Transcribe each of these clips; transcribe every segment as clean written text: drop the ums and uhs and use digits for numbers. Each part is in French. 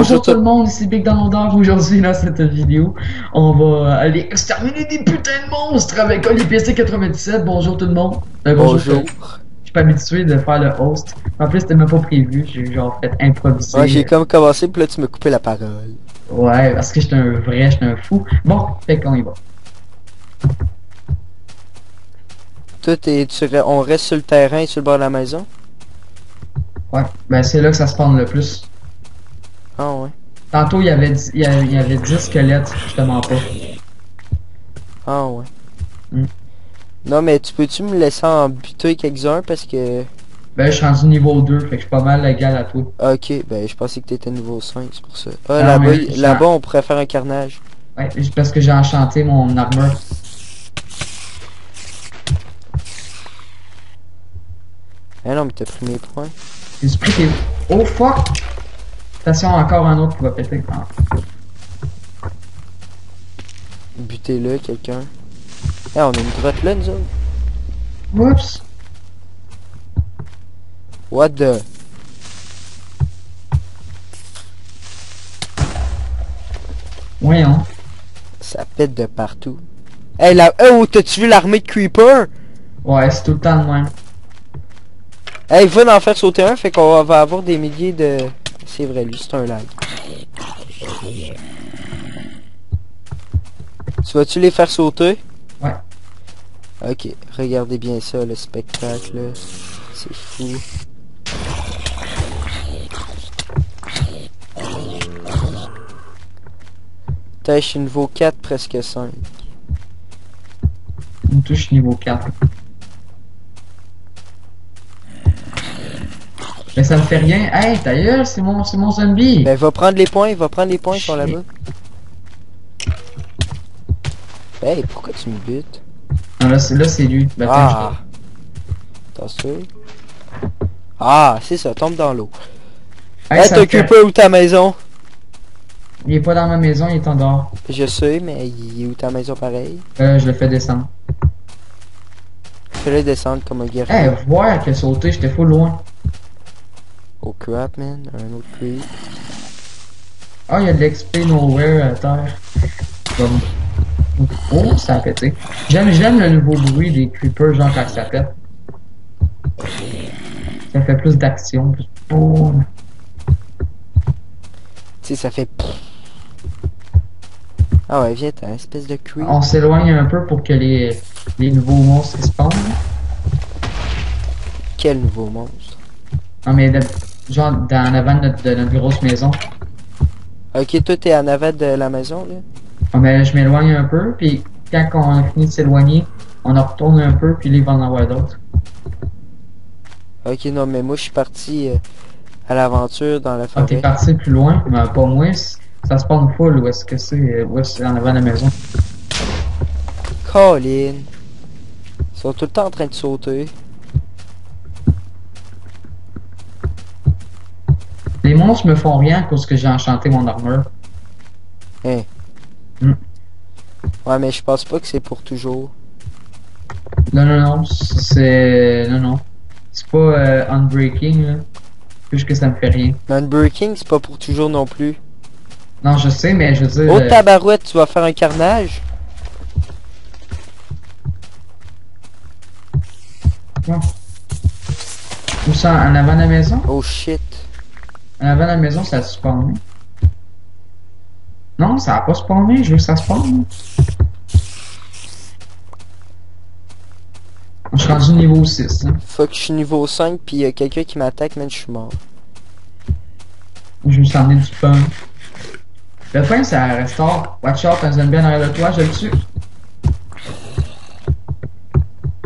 Bonjour tout le monde, ici Big Downloader. Aujourd'hui, dans cette vidéo, on va aller exterminer des putains de monstres avec PC 97. Bonjour tout le monde. Bonjour. Bonjour. Je suis pas habitué de faire le host. En plus, c'était même pas prévu. J'ai genre fait Ouais, j'ai improviser. comme commencé, puis là tu me coupé la parole. Ouais, parce que j'étais un fou. Bon, fait qu'on y va. On reste sur le terrain, sur le bord de la maison? Ouais, ben c'est là que ça se passe le plus. Ah ouais. Tantôt, il y avait 10 squelettes, je te mens pas. Ah ouais. Hmm. Non mais peux-tu me laisser en buter quelques-uns parce que... Ben, je suis rendu niveau 2, fait que je suis pas mal égal à toi. Ok, ben je pensais que t'étais niveau 5, c'est pour ça. Ah Non, là-bas, mais là-bas on pourrait faire un carnage. ouais, c'est parce que j'ai enchanté mon armure. Ah non mais t'as pris mes points. J'ai pris tes... Oh fuck! Attention, encore un autre qui va péter. Ah. Butez-le, quelqu'un. Ah on a une grotte là nous autres. Oups! What the... Voyons. Ça pète de partout. Hey là... Oh, t'as-tu vu l'armée de Creeper? Ouais, c'est tout le temps de même. Hey, va en faire sauter un, fait qu'on va avoir des milliers de... C'est vrai, lui, c'est un lag. Tu vas-tu les faire sauter? Ouais. Ok, regardez bien ça, le spectacle, là. C'est fou. Putain, je suis niveau 4, presque 5. On touche niveau 4. Mais ça me fait rien. Hey, ta gueule, c'est mon zombie! Ben, va prendre les points, ils sont là-bas. Hey, pourquoi tu me butes? Non, là, c'est lui. Ben, Ah! T'as sûr? Ah, c'est ça, tombe dans l'eau. hey, Hey, ça me fait... t'occupes où ta maison? Il est pas dans ma maison, il est en dehors. Je sais, mais il est où ta maison pareil? Je le fais descendre. Fais-le descendre comme un guerrier. Hey, voir que sauter, j'étais full loin. Oh crap, man, un autre creep. Ah, il y a de l'XP nowhere à terre. Comme... Oh, ça a pété. J'aime le nouveau bruit des creepers, genre quand ça pète. Ça fait plus d'action, plus boum. Tu sais, ça fait... Ah ouais, viens, t'as une espèce de creep. On s'éloigne un peu pour que les nouveaux monstres spawnent. Quel nouveau monstre. Non, mais genre dans avant de notre grosse maison. Ok, toi, t'es en avant de la maison, là? Ah, mais je m'éloigne un peu, puis quand on a fini de s'éloigner, on en retourne un peu, puis là, il va en avoir d'autres. Ok, non, mais moi, je suis parti à l'aventure dans la Ah, t'es forêt. parti plus loin, mais pas moins. Ça spawn full, où est-ce que c'est? Où est-ce que c'est en avant de la maison? Colin. Ils sont tout le temps en train de sauter. Les monstres me font rien à cause que j'ai enchanté mon armure. Hein. Hmm. Ouais, mais je pense pas que c'est pour toujours. Non, non, non, c'est... Non, non. C'est pas unbreaking, là. Juste que ça me fait rien. Unbreaking, c'est pas pour toujours non plus. Non, je sais, mais je veux dire... Oh, tabarouette, tu vas faire un carnage? Non. Où ça, en avant de la maison? Oh shit. En avant de la maison, ça a spawné. Non, ça a pas spawné, je veux que ça spawn. Je suis rendu niveau 6. Hein. Faut que je suis niveau 5 puis y a quelqu'un qui m'attaque, man, je suis mort. Je me suis emmené du pain. Le pain, ça restaure. Watch out, un zombie en arrière de toi, je le tue.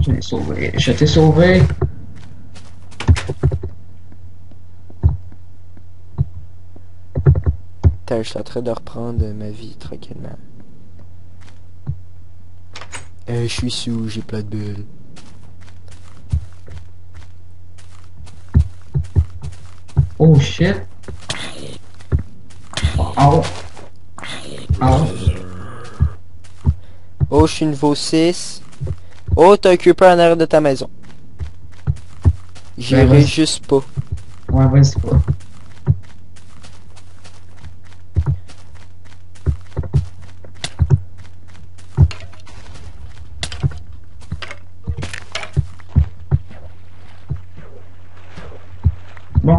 Je l'ai sauvé. Je t'ai sauvé. Putain, je suis en train de reprendre ma vie tranquillement. Je suis sous, j'ai plein de bulles. Oh shit. Oh. Oh. Oh, je suis niveau 6. Oh, t'as un creeper en arrière de ta maison. J'irai vas-y. juste pas. Ouais, vas-y pas.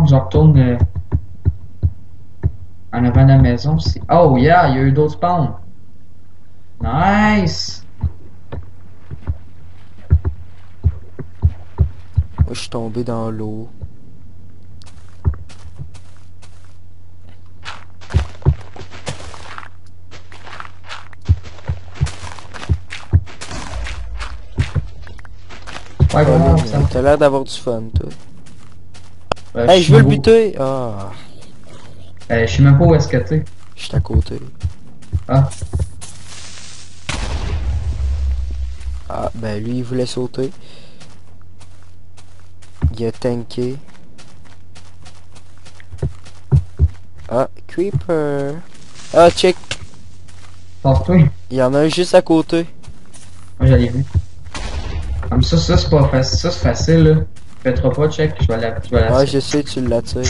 je retourne en avant de la maison. Oh yeah, il y a eu d'autres spawns. Nice! Moi, je suis tombé dans l'eau. Ouais, bon, ça T'as l'air d'avoir du fun, toi. me- Hey, je veux le suis même buter! Ah, je sais même pas où est-ce que t'es. je suis à côté. Ah, Ah, ben lui, il voulait sauter. Il a tanké. Ah, Creeper. Ah, check. passe-toi. Il y en a un juste à côté. Moi, j'allais vu. Comme ça, c'est pas facile. Ça, c'est facile, là. Fais-toi pas, check. Je vais la Ouais, je sais, tu l'attires.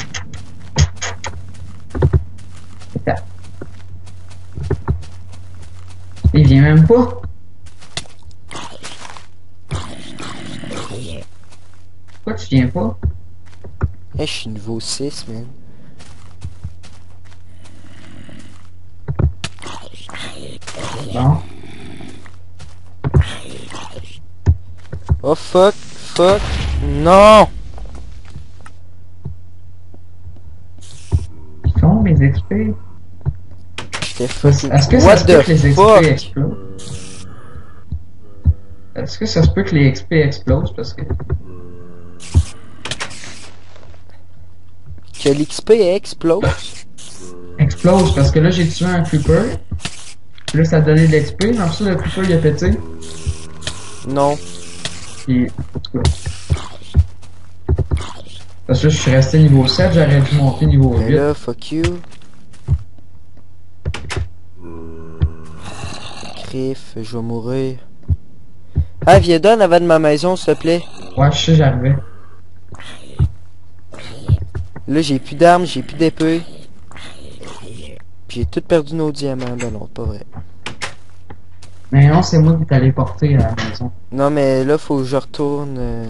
Attends. Il vient même pas. Pourquoi tu viens pas? Eh, je suis niveau 6, man. Bon. Oh, fuck, fuck. Non! Ils tombent, mes XP. J'étais fucking... Est-ce que ça What se peut the que les XP fuck? explosent? Est-ce que ça se peut que les XP explosent? Parce que... Que l'XP explose? Explose, parce que là, j'ai tué un creeper. Puis là, ça a donné de l'XP. Mais après ça, le creeper, il a pété. Non. Puis, en tout cas. Parce que là, je suis resté niveau 7, j'aurais dû monter niveau Mais 8. là, fuck you. Griff, je vais mourir. Ah, viens donne avant de ma maison, s'il te plaît. Ouais, je sais, j'arrivais. Là, j'ai plus d'armes, j'ai plus d'épée. Puis j'ai tout perdu nos diamants. Ben non, pas vrai. Mais non, c'est moi qui t'allais porter à la maison. Non, mais là, faut que je retourne...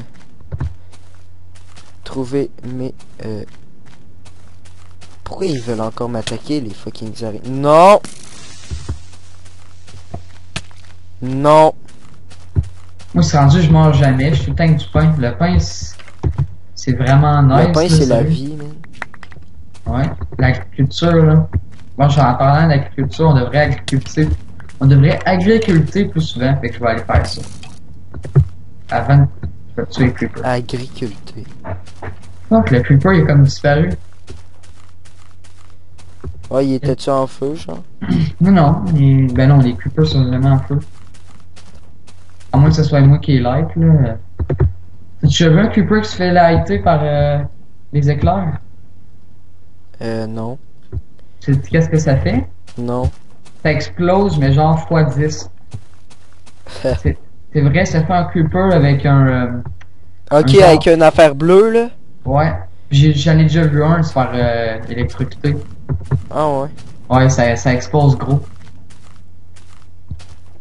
trouver mes... Pourquoi ils veulent encore m'attaquer, les fucking araignées? Non! Non! Moi, c'est rendu, je mange jamais. Je suis tout le temps avec du pain. Le pain, c'est vraiment nice. Le pain, là, c'est la sérieux. vie, man. Ouais. L'agriculture, là. Bon, en parlant d'agriculture, on devrait agriculter plus souvent. Fait que je vais aller faire ça. Avant de tuer le creeper. Agriculter. Donc, le creeper, il est comme disparu. Ouais, il était-tu en feu, genre? Non, non. Ben non, les creepers sont vraiment en feu. À moins que ce soit moi qui est like, là. Tu as vu un creeper qui se fait lighter par les éclairs? Non. Qu'est-ce que ça fait? Non. Ça explose, mais genre x10. C'est vrai, ça fait un creeper avec Ok, genre- avec une affaire bleue, là? Ouais. J'en ai déjà vu un se faire électrocuter. Ah ouais. Ouais, ça explose gros.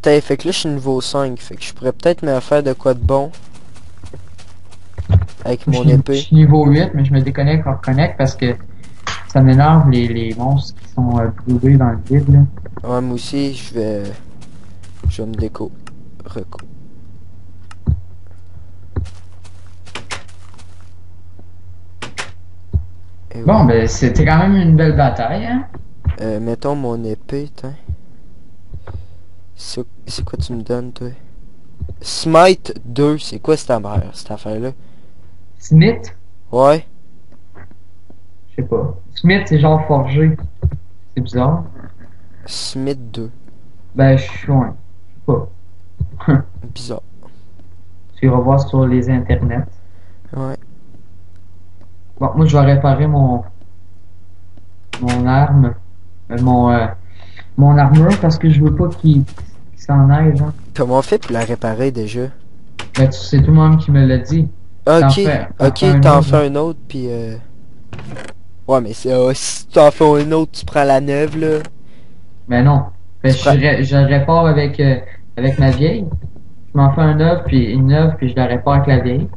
T'as fait que là, je suis niveau 5. Fait que je pourrais peut-être me faire de quoi de bon. Avec mon Je épée. suis niveau 8, mais je me déconnecte, reconnecte parce que ça m'énerve les monstres qui sont brûlés dans le vide, là. Ouais, moi aussi, je vais me déco. Reco. Et Bon, ben, c'était quand même une belle bataille, hein? mettons mon épée, tiens. C'est quoi tu me donnes, toi? Smite 2, c'est quoi cette affaire-là? Smith? Ouais. Je sais pas. Smith, c'est genre forgé. C'est bizarre. Smite 2. Ben, je suis loin. Je sais pas. Bizarre. Tu iras voir sur les internets. Ouais. Bon, moi, je vais réparer mon arme. Mon armure parce que je veux pas qu'il s'en aille, genre. Comment on fait pour la réparer déjà? Ben, c'est tout le monde qui me l'a dit. Ok, t'en autre, fais un autre, puis ouais, mais c'est si t'en fais un autre, tu prends la neuve, là. Ben non. Ben, Tu prends- je le répare avec ma vieille. Je m'en fais un œuf, puis une œuf, puis je la répare avec la vieille.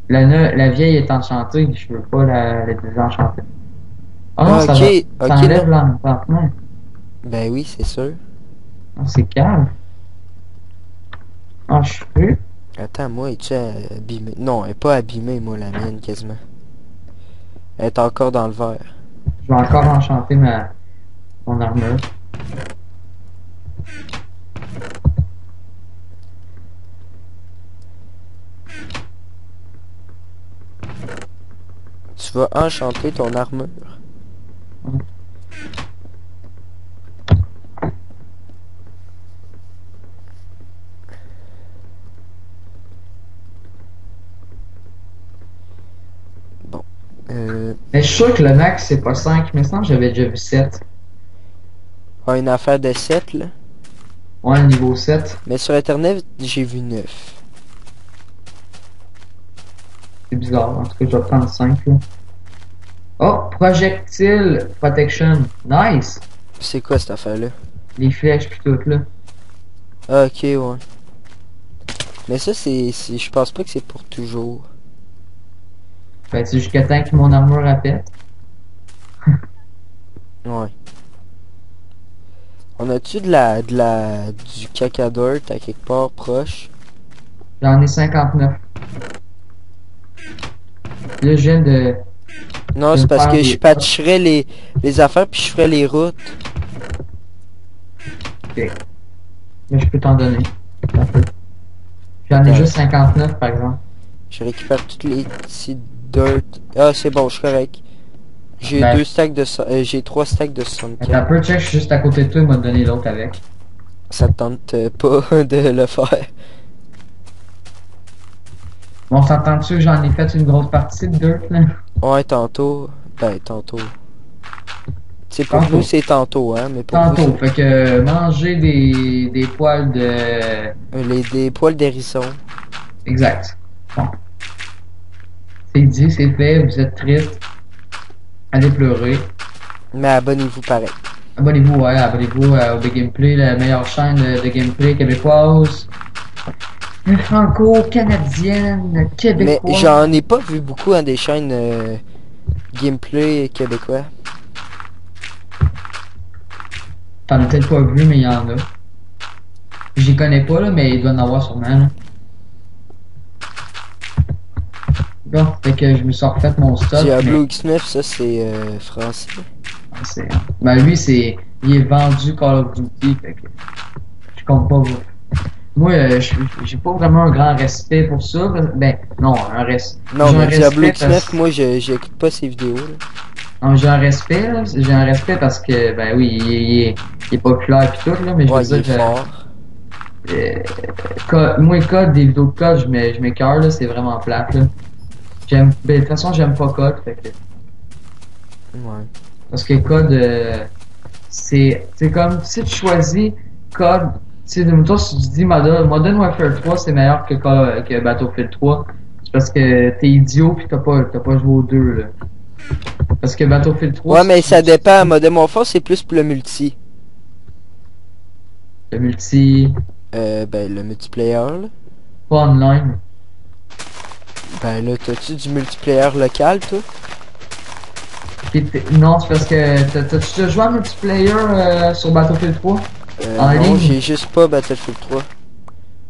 La vieille est enchantée, je veux pas la désenchanter. Oh non, Ah, ça ok, va. ok, Ça enlève non. l'enchantement. Ben oui, c'est sûr. Oh, c'est calme. Oh, je suis. Attends, moi, es-tu abîmée? Non, elle est pas abîmée, moi, la mienne, quasiment. Elle est encore dans le verre. Je vais encore enchanter mon armure. Tu vas enchanter ton armure. Bon. Mais je suis sûr que le max, c'est pas 5. Mais sinon, j'avais déjà vu 7. Une affaire de 7, là. Ouais, niveau 7. Mais sur Internet, j'ai vu 9. C'est bizarre. En tout cas, je vais prendre 5. Là. Oh, projectile protection. Nice. C'est quoi cette affaire-là? Les flèches pis tout, là. Ah, ok, ouais. Mais ça, je pense pas que c'est pour toujours. Ben, c'est jusqu'à temps que mon armure répète. Ouais. On a-tu du caca dirt à quelque part proche? J'en ai 59. Là, je viens Non, de c'est me parce faire que des... je patcherais les affaires puis je ferais les routes. Ok. Mais je peux t'en donner. Un peu. J'en ai Attends. juste 59, par exemple. Je récupère toutes les petits dirt. Ah, c'est bon, je suis correct. J'ai Ben, j'ai 3 stacks de t'as 64. peu check, je suis juste à côté de toi, il m'a donné l'autre avec. Ça te tente pas de le faire. Bon, s'entend-tu que j'en ai fait une grosse partie de dirt, là? Ouais, tantôt. Ben, tantôt. Tu sais, pour nous, Tantôt. c'est tantôt, hein, mais pour vous, Tantôt. c'est Fait que manger des poils de... des poils d'hérisson. Exact. Bon. C'est dit, c'est fait, vous êtes triste. Allez pleurer. Mais abonnez-vous pareil. Abonnez-vous, ouais, abonnez-vous au Big Gameplay, la meilleure chaîne de gameplay québécoise. Franco-canadienne, Mais québécoise. j'en ai pas vu beaucoup des chaînes gameplay québécois. T'en as peut-être pas vu, mais il y en a. J'y connais pas, là, mais il doit en avoir sûrement, là. Bon, fait que je me suis refait mon stock. Diablo X9, ça c'est français. Ben lui, il est vendu Call of Duty, fait que je compte pas. Moi, j'ai pas vraiment un grand respect pour ça. Ben, non, Non, j'ai mais un Diablo respect X9, moi j'écoute pas ses vidéos. Là. Non, j'ai un respect, là. J'ai un respect parce que, ben oui, il est populaire pis tout, là, mais je Ouais, veux il dire, est fort. moi, code, des vidéos de code, je m'écœure, là, c'est vraiment plate, là. Ben, de toute façon, j'aime pas code, fait que, Ouais. parce que code, c'est comme, si tu choisis code, tu sais, mettons, si tu dis Modern Warfare 3, c'est meilleur que Battlefield 3, c'est parce que t'es idiot pis t'as pas joué aux deux, là. Parce que Battlefield 3, Ouais, mais ça dépend. Modern Warfare, c'est plus pour le multi. le multi, Ben, le multiplayer, là. pas online. Ben là, t'as-tu du multiplayer local, toi? Non, c'est parce que t'as-tu déjà joué en multiplayer sur Battlefield 3 en Non, ligne? j'ai juste pas Battlefield 3.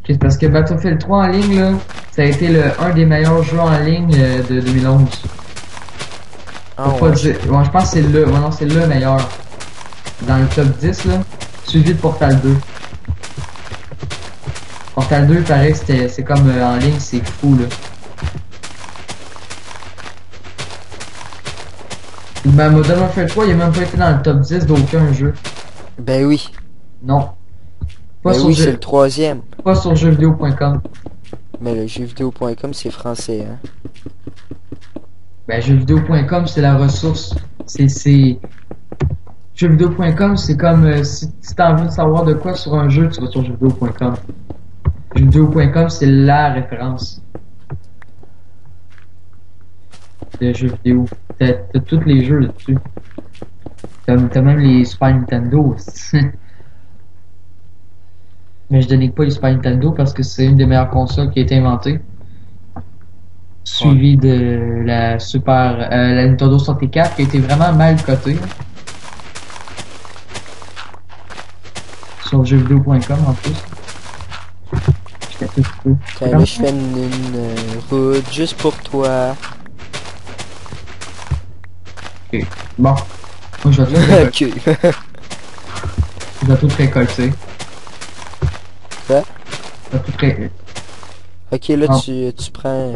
C'est parce que Battlefield 3 en ligne, là, ça a été un des meilleurs jeux en ligne de 2011. Ah Faut pas ouais. dire. Ouais, je pense que c'est le meilleur. Dans le top 10, là, suivi de Portal 2. Portal 2, pareil, c'est comme en ligne, c'est fou, là. Ben, Modern Warfare 3, il a même pas été dans le top 10 d'aucun jeu. Ben oui. Non. Pas Ben sur oui, c'est le 3e. pas sur jeuxvideo.com. Mais le jeuxvideo.com, c'est français, hein. Ben, jeuxvideo.com, c'est la ressource. Jeuxvideo.com, c'est comme si t'as envie de savoir de quoi sur un jeu, tu vas sur jeuxvideo.com. Jeuxvideo.com, c'est la référence de jeux vidéo. T'as tous les jeux là-dessus. T'as même les Super Nintendo. Mais je dénigre pas les Super Nintendo parce que c'est une des meilleures consoles qui a été inventée. Ouais. suivi de la Nintendo 64 qui a été vraiment mal cotée sur jeuxvideo.com en plus. J'étais un peu fou. C'est Tiens, là, comme je fais une route juste pour toi. ok. Bon, moi je vais tout récolter. Ok. Je vais tout récolter. Quoi? Je vais tout ré... Ok, là, Ah, tu prends...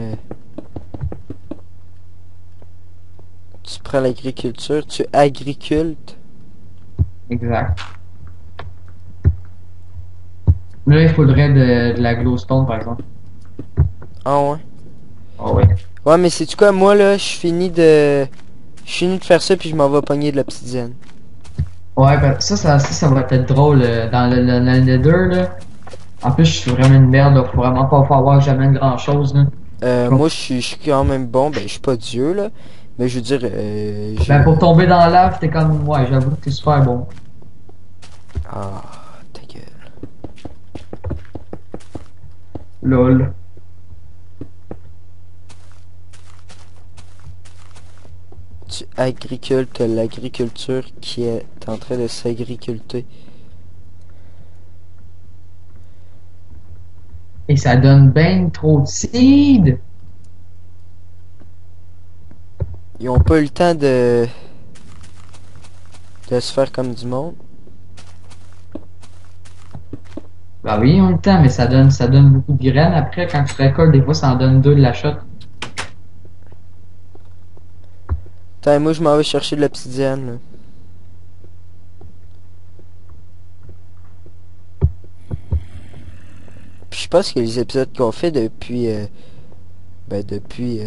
tu prends l'agriculture, tu agricultes. exact. Mais là, il faudrait de la glowstone par exemple. Ah ouais. Oh ouais. Ouais, mais c'est-tu quoi, moi, là, je finis de... Je finis de faire ça, puis je m'en vais pogner de l'obsidienne. Ouais, ben, ça va être drôle dans le Nether là. En plus, je suis vraiment une merde, là. Faut vraiment pas avoir jamais de grand chose, là. Je vais- Moi, je suis quand même bon. Ben, je suis pas Dieu, là. Mais je veux dire, Ben, pour j'ai... tomber dans la lave, t'es comme, ouais, j'avoue que t'es super bon. Ah, ta gueule. Lol. Tu agricultes l'agriculture qui est en train de s'agriculter. Et ça donne ben trop de seed. Ils ont pas eu le temps de se faire comme du monde. Ben oui, on a le temps, mais ça donne beaucoup de graines. Après, quand tu récoltes, des fois, ça en donne deux de la shot. Attends, moi, je m'en vais chercher de l'obsidienne, là. Puis je pense que les épisodes qu'on fait depuis... ben, depuis...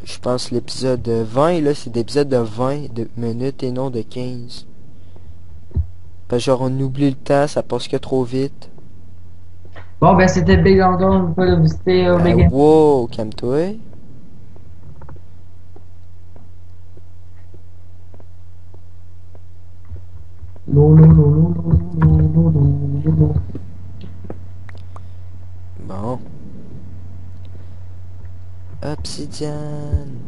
je pense l'épisode 20, là, c'est des épisodes de 20 minutes et non de 15. Parce que genre, on oublie le temps, ça passe que trop vite. Bon, ben, c'était Big London, pas de visiter Ben, Omega. wow, calme-toi. Lolo, lolo, lolo, lolo, lolo. Bon. Obsidienne.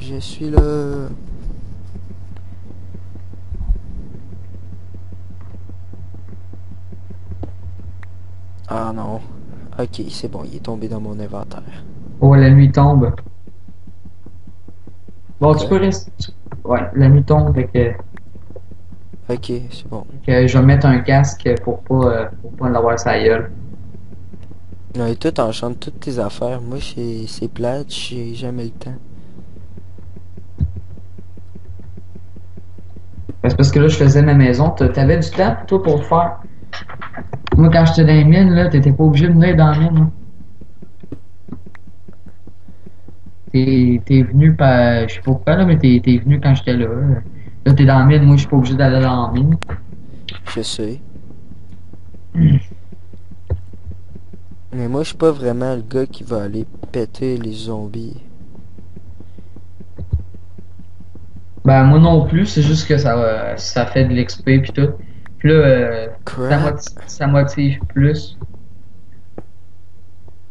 Je suis là. Ah non. Ok, c'est bon, il est tombé dans mon inventaire. Oh, la nuit tombe. Bon, tu Quoi? peux rester. Ouais, la nuit tombe, Ok, c'est bon. je vais mettre un casque pour pas l'avoir sa gueule. Non, et toi, t'enchantes toutes tes affaires. Moi, c'est plate, j'ai jamais le temps. Ben, c'est parce que là, je faisais ma maison. T'avais du temps, toi, pour le faire. Moi, quand j'étais dans les mines, là, t'étais pas obligé de venir dans la mine, là. T'es venu par, je sais pas pourquoi, là, mais t'es venu quand j'étais là. Là, t'es dans la mine, moi, je suis pas obligé d'aller dans la mine. Je sais. Mais moi, je suis pas vraiment le gars qui va aller péter les zombies. Ben, moi non plus, c'est juste que ça fait de l'XP pis tout. Puis là, Crap. ça motive plus.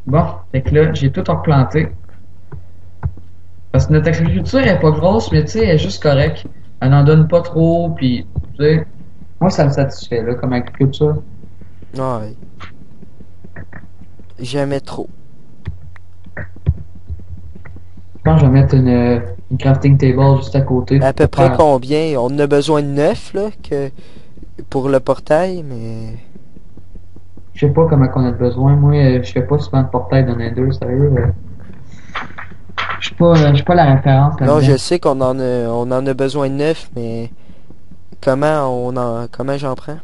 Bon, fait que là, j'ai tout replanté. Parce que notre agriculture est pas grosse, mais tu sais, elle est juste correcte. Elle n'en donne pas trop, puis tu sais, moi ça me satisfait là comme agriculture. Ouais. Jamais trop. Je pense que je vais mettre une crafting table juste à côté À peu pour près faire. combien? On en a besoin de 9, là, que pour le portail, mais... Je sais pas comment qu'on a besoin. Moi, je fais pas souvent de portail dans Nether, sérieux. Je suis pas la référence Non, là-dedans. je sais on en a besoin de 9, mais comment j'en prends?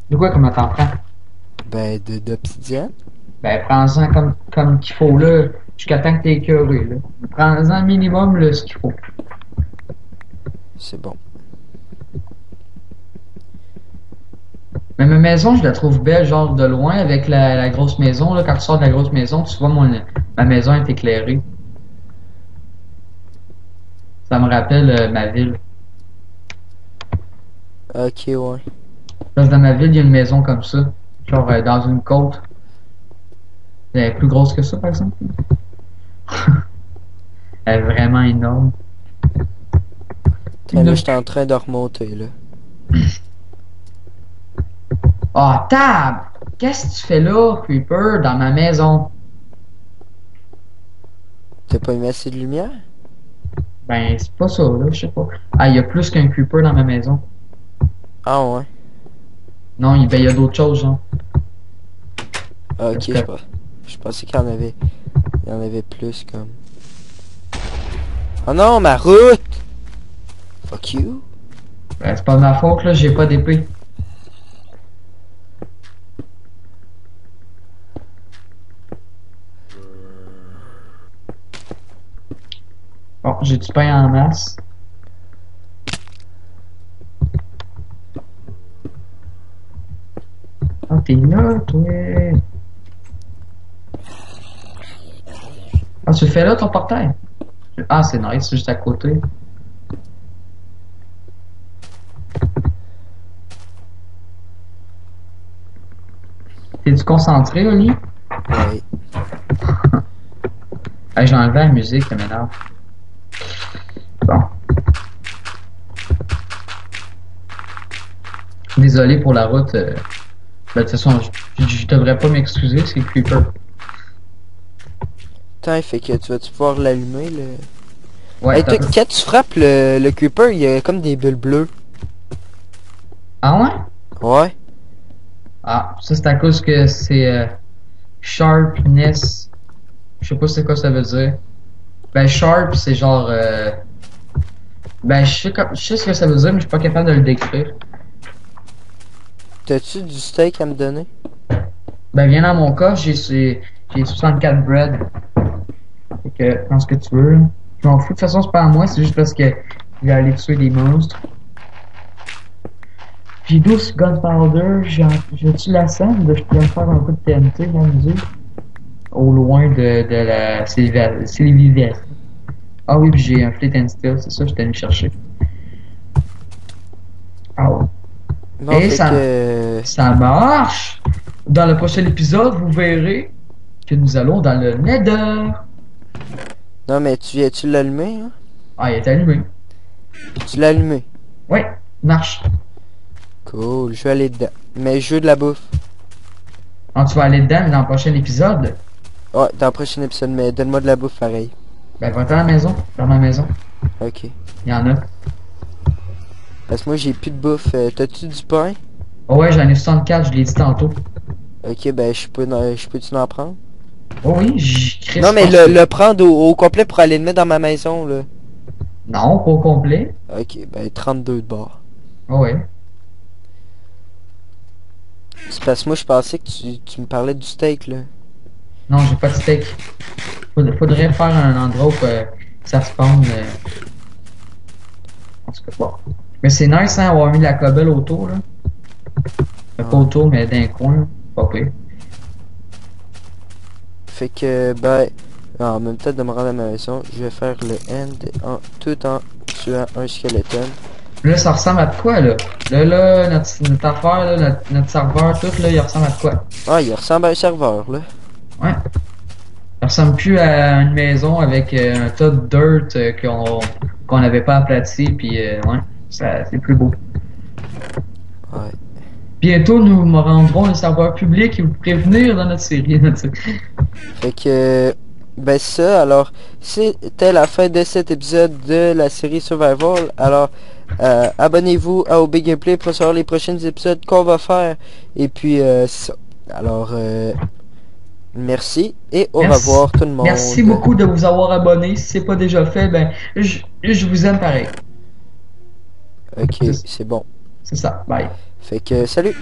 De quoi comment t'en prends? Ben, d'obsidienne. Ben prends-en comme qu'il faut là, jusqu'à temps que t'es écœuré là. Prends-en minimum là, ce qu'il faut. C'est bon. Mais ma maison, je la trouve belle, genre de loin, avec la grosse maison. Là, quand tu sors de la grosse maison, tu vois ma maison est éclairée. Ça me rappelle ma ville. Ok, ouais. Parce que dans ma ville, il y a une maison comme ça. Genre dans une côte. Elle est plus grosse que ça, par exemple. Elle est vraiment énorme. Tiens, là, j'étais en train de remonter, là. Oh, tab! Qu'est-ce que tu fais là, Creeper, dans ma maison? T'as pas mis assez de lumière? Ben, c'est pas ça, là, je sais pas. Ah, il y a plus qu'un Creeper dans ma maison. Ah ouais. Non, ben, il y a d'autres choses, hein. Ah, ok, Parce que- je pensais qu'il y en avait. Il y en avait plus comme. Oh non, ma route! Fuck you. Ben, c'est pas de ma faute, là, j'ai pas d'épée. Bon, j'ai du pain en masse. Oh, t'es là, toi. Ah, tu le fais là, ton portail? Ah, c'est nice, c'est juste à côté. T'es-tu concentré, Oli? Ouais. Ah, j'ai enlevé la musique, ça m'énerve. Bon. Désolé pour la route. Ben, de toute façon, je devrais pas m'excuser, c'est Creeper. Putain, fait que tu vas-tu pouvoir l'allumer, le. Ouais, Hey, t'as toi, peu. quand tu frappes le creeper, il y a comme des bulles bleues. Ah ouais? Ouais. Ah, ça c'est à cause que c'est sharpness. Je sais pas c'est quoi ça veut dire. Ben sharp c'est genre ben je sais ce que ça veut dire mais je suis pas capable de le décrire. T'as-tu du steak à me donner? Ben viens dans mon coffre, j'ai 64 bread. Fait que prends ce que tu veux. Là. Je m'en fous, de toute façon c'est pas à moi, c'est juste parce que je vais aller tuer des monstres. J'ai 12 gunpowder, j'ai-tu la scène de je peux me faire un peu de TNT, là, me dire? Au loin de la civilisation. Ah oui, puis j'ai un Fleet and Steel, c'est ça que j'étais allé chercher. Ah ouais. Bon, Et fait que. ça marche! Dans le prochain épisode, vous verrez que nous allons dans le Nether. Non, mais tu viens-tu l'allumer, hein? Ah, il est allumé. Tu l'as allumé. Ouais, marche. Cool, je vais aller dedans. Mais je veux de la bouffe. Donc, tu vas aller dedans, mais dans le prochain épisode, Ouais, dans le prochain épisode, mais donne-moi de la bouffe pareil. ben, va à la maison, dans ma maison. Ok. Il y en a. Parce que moi, j'ai plus de bouffe. T'as-tu du pain? Oh ouais, j'en ai 64, je l'ai dit tantôt. Ok, ben, je peux-tu en prendre? Oh oui, j'y Non, mais le prendre au complet pour aller le mettre dans ma maison, là. Non, pas au complet. Ok, ben, 32 de bord. Oh ouais. C'est parce que moi, je pensais que tu me parlais du steak, là. Non, j'ai pas de steak. Faudrait faire un endroit où ça spawn. En tout cas, bon. Mais c'est nice, hein, avoir mis la cobble autour, là. Pas autour, mais d'un coin. Pas pire. Fait que, ben, en même temps de me rendre à ma maison, je vais faire le end tout en tuant un skeleton. Là, ça ressemble à de quoi, là? Là, notre affaire, là, notre serveur, tout, là, il ressemble à de quoi? Ah, il ressemble à un serveur, là. Ouais. Ça ressemble plus à une maison avec un tas de dirt qu'on n'avait pas aplati, puis ouais, c'est plus beau. Ouais. Bientôt, nous me rendrons un serveur public et vous prévenir dans notre série. Fait que, ben ça, alors, c'était la fin de cet épisode de la série Survival. Alors, abonnez-vous au Big Gameplay pour savoir les prochains épisodes qu'on va faire. Et puis, ça. Alors, merci et au revoir tout le monde. Merci beaucoup de vous avoir abonné. Si c'est pas déjà fait, ben, je vous aime pareil. Ok, c'est bon. C'est ça. Bye. Fait que, salut!